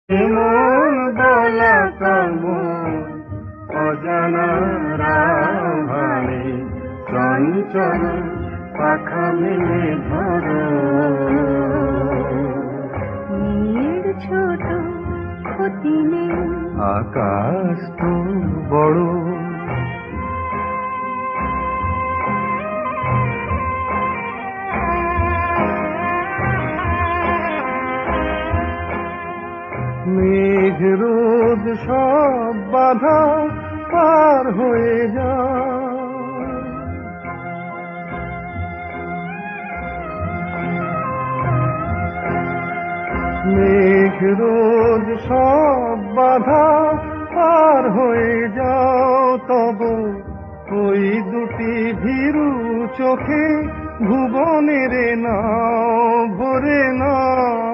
এমন বলা কামো অজানা রাহানে চঞ্চল পাখা মেলে ধরো। মেয়ের ছোট ক্ষতি নেই, আকাশ তো বড়। মেঘ রোদ সব বাধা পার হয়ে যায়। মেঘ রোদ সব বাধা পার হয়ে যাও, তব ওই দুটি ভীরু চোখে ভুবনের নাও ভরে নাও।